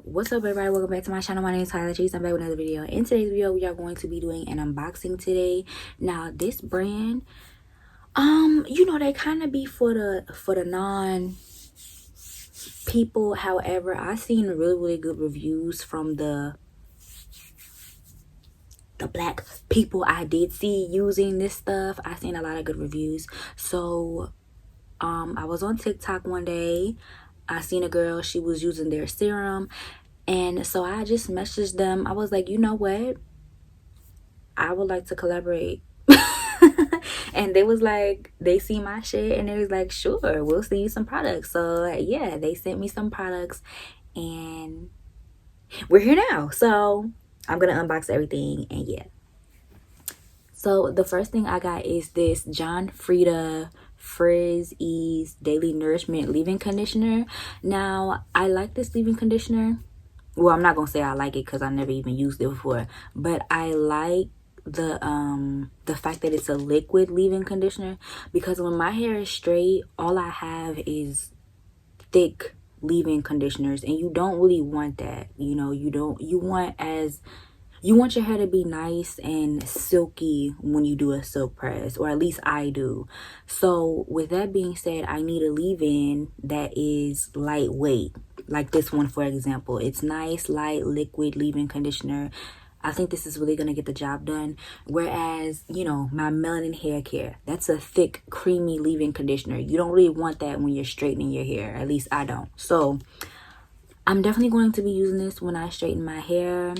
What's up, everybody? Welcome back to my channel. My name is Tyler Chase. I'm back with another video. In today's video, we are going to be doing an unboxing today. Now, this brand, you know, they kind of be for the non people. However, I seen really good reviews from the black people I did see using this stuff. I seen a lot of good reviews. So I was on TikTok one day. I seen a girl, she was using their serum, and so I just messaged them. I was like, you know what, I would like to collaborate. And they was like, they see my shit and they was like, sure, we'll send you some products. So yeah, they sent me some products and we're here now. So I'm gonna unbox everything, and yeah. So the first thing I got is this John Frieda Frizz Ease Daily Nourishment Leave-In Conditioner. Now, I like this leave-in conditioner. Well, I'm not gonna say I like it because I never even used it before, but I like the fact that it's a liquid leave-in conditioner, because when my hair is straight, all I have is thick leave-in conditioners, and you don't really want that. You know, you want your hair to be nice and silky when you do a silk press, or at least I do. So with that being said, I need a leave-in that is lightweight, like this one, for example. It's nice, light, liquid leave-in conditioner. I think this is really gonna get the job done. Whereas, you know, my melanin hair care, that's a thick, creamy leave-in conditioner. You don't really want that when you're straightening your hair. At least I don't. So I'm definitely going to be using this when I straighten my hair,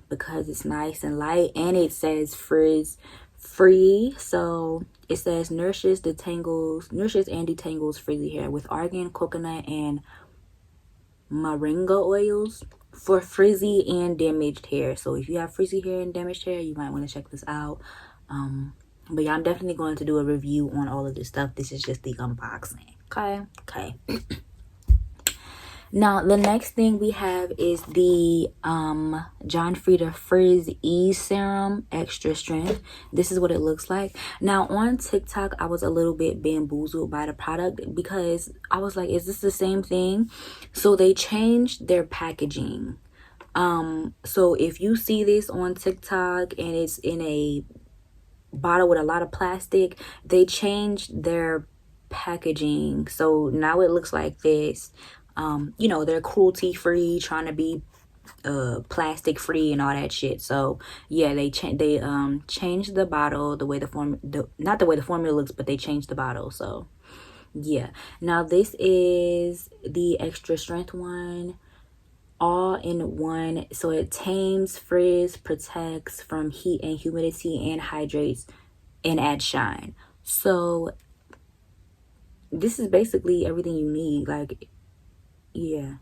because it's nice and light, and it says frizz free. So it says nourishes and detangles frizzy hair with argan, coconut, and moringa oils for frizzy and damaged hair. So if you have frizzy hair and damaged hair, you might want to check this out. But yeah, I'm definitely going to do a review on all of this stuff. This is just the unboxing. Okay. Now, the next thing we have is the John Frieda Frizz E Serum Extra Strength. This is what it looks like. Now, on TikTok, I was a little bit bamboozled by the product because I was like, is this the same thing? So they changed their packaging. So if you see this on TikTok and it's in a bottle with a lot of plastic, they changed their packaging. So now it looks like this. You know, they're cruelty free, trying to be plastic free and all that shit. So yeah, they changed the bottle, not the way the formula looks, but they changed the bottle. So yeah, now this is the extra strength one, all in one. So it tames frizz, protects from heat and humidity, and hydrates and adds shine. So this is basically everything you need. Like, yeah,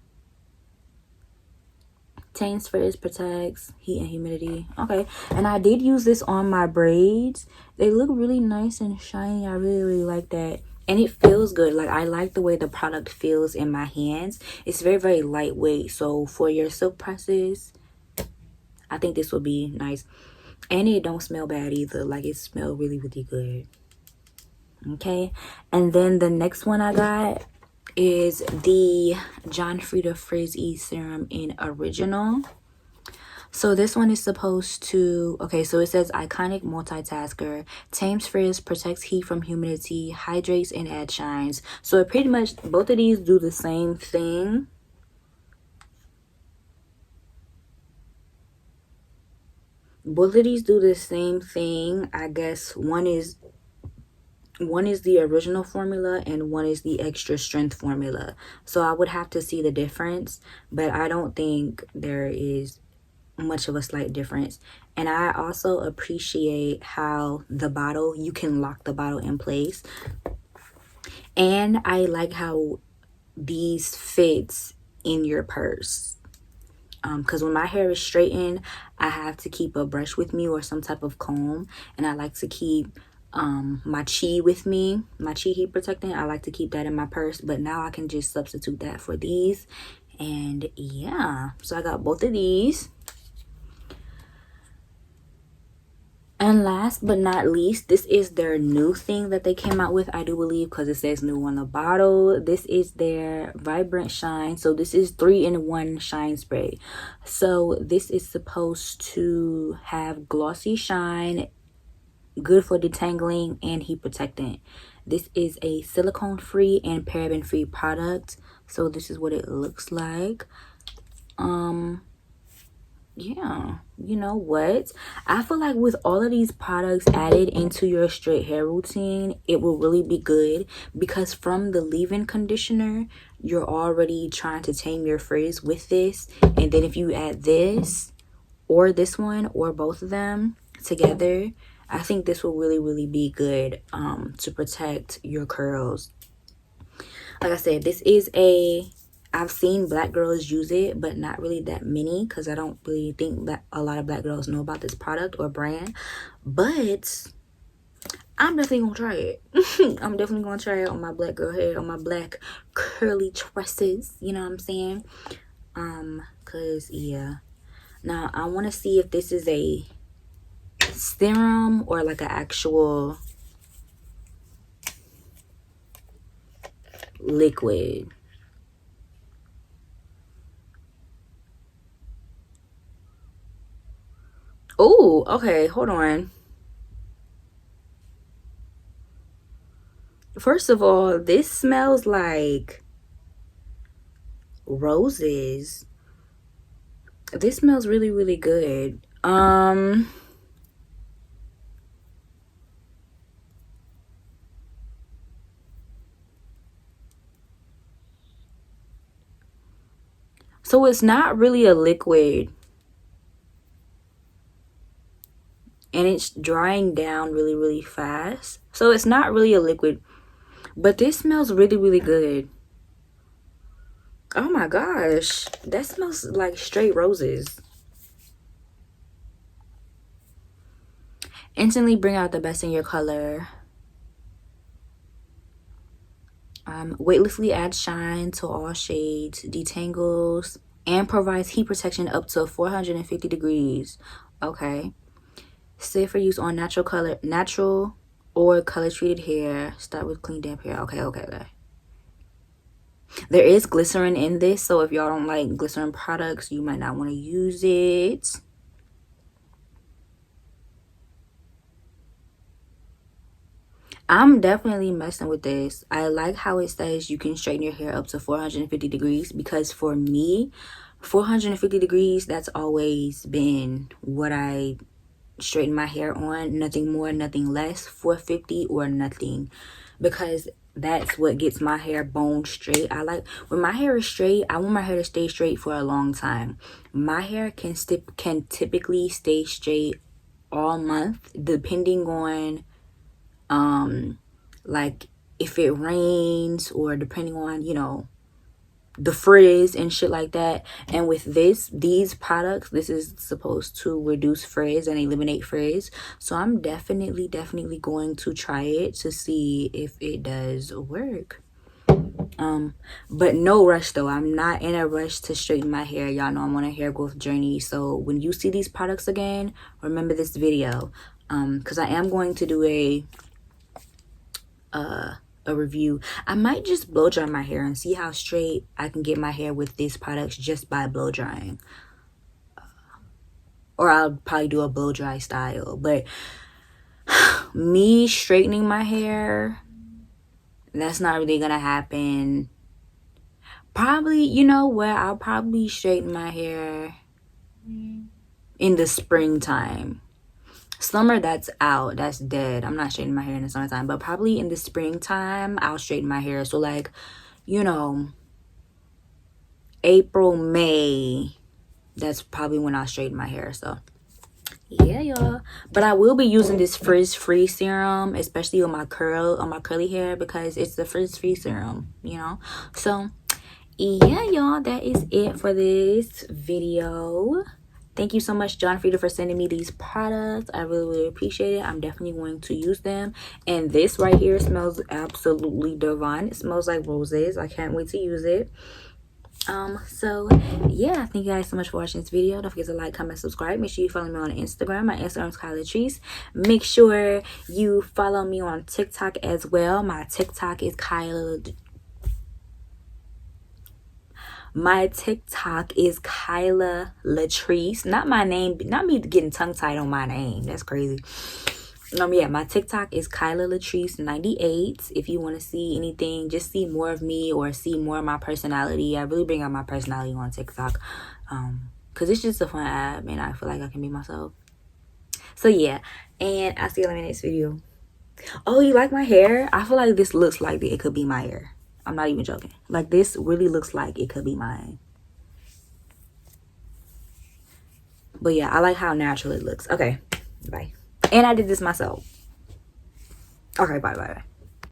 tames, frizz, protects, heat and humidity. Okay, and I did use this on my braids. They look really nice and shiny. I really like that, and it feels good. Like, I like the way the product feels in my hands. It's very lightweight, so for your silk presses, I think this will be nice. And it don't smell bad either. Like, it smells really good. Okay, and then the next one I got is the John Frieda Frizz E Serum in Original. So this one is supposed to, okay, so it says iconic multitasker, tames frizz, protects heat from humidity, hydrates and adds shines. So it pretty much, both of these do the same thing. Both of these do the same thing. I guess one is the original formula and one is the extra strength formula. So I would have to see the difference, but I don't think there is much of a slight difference. And I also appreciate how the bottle, you can lock the bottle in place. And I like how these fits in your purse. Because when my hair is straightened, I have to keep a brush with me or some type of comb, and I like to keep my chi with me, my chi heat protectant. I like to keep that in my purse, but now I can just substitute that for these. And yeah, so I got both of these. And last but not least, this is their new thing that they came out with, I do believe, because it says new on the bottle. This is their Vibrant Shine. So this is 3-in-1 shine spray. So this is supposed to have glossy shine, good for detangling and heat protectant. This is a silicone free and paraben free product. So this is what it looks like. Yeah, you know what, I feel like with all of these products added into your straight hair routine, it will really be good, because from the leave-in conditioner, you're already trying to tame your frizz with this, and then if you add this or this one or both of them together, I think this will really be good to protect your curls. Like I said, this is I've seen black girls use it, but not really that many, because I don't really think that a lot of black girls know about this product or brand. But I'm definitely gonna try it. I'm definitely gonna try it on my black girl hair, on my black curly tresses, you know what I'm saying? Cause yeah. Now I want to see if this is a serum or like an actual liquid. Oh, okay, hold on. First of all, this smells like roses. This smells really good. So it's not really a liquid, and it's drying down really fast. So it's not really a liquid, but this smells really good. Oh my gosh, that smells like straight roses. Instantly bring out the best in your color. Weightlessly adds shine to all shades, detangles, and provides heat protection up to 450 degrees. Okay. Safe for use on natural or color treated hair. Start with clean damp hair. Okay. There is glycerin in this, so if y'all don't like glycerin products, you might not want to use it. I'm definitely messing with this. I like how it says you can straighten your hair up to 450 degrees, because for me, 450 degrees, that's always been what I straighten my hair on. Nothing more, nothing less. 450 or nothing, because that's what gets my hair bone straight. I like when my hair is straight, I want my hair to stay straight for a long time. My hair can typically stay straight all month, depending on like if it rains, or depending on, you know, the frizz and shit like that. And with these products, this is supposed to reduce frizz and eliminate frizz. So I'm definitely going to try it to see if it does work. But no rush though. I'm not in a rush to straighten my hair. Y'all know I'm on a hair growth journey. So when you see these products again, remember this video, because I am going to do a review. I might just blow dry my hair and see how straight I can get my hair with these products just by blow drying, or I'll probably do a blow dry style. But me straightening my hair, that's not really gonna happen. Probably, you know what, I'll probably straighten my hair in the springtime. Summer, that's out, that's dead. I'm not straightening my hair in the summertime, but probably in the springtime I'll straighten my hair. So like, you know, April, May, that's probably when I'll straighten my hair. So yeah, y'all. But I will be using this Frizz free serum, especially on my curly hair, because it's the Frizz free serum, you know. So yeah, y'all, that is it for this video. Thank you so much, John Frieda, for sending me these products. I really appreciate it. I'm definitely going to use them. And this right here smells absolutely divine. It smells like roses. I can't wait to use it. So yeah, thank you guys so much for watching this video. Don't forget to like, comment, subscribe. Make sure you follow me on Instagram. My Instagram is Kyla Trees. Make sure you follow me on TikTok as well. My TikTok is Kyla Latrice. Not my name, not me getting tongue tied on my name. That's crazy. Yeah, my TikTok is Kyla Latrice 98. If you want to see anything, just see more of me or see more of my personality. I really bring out my personality on TikTok. Because it's just a fun app and I feel like I can be myself. So yeah, and I'll see you in the next video. Oh, you like my hair? I feel like this looks like it could be my hair. I'm not even joking. Like, this really looks like it could be mine. But yeah, I like how natural it looks. Okay, bye. And I did this myself. Okay, bye.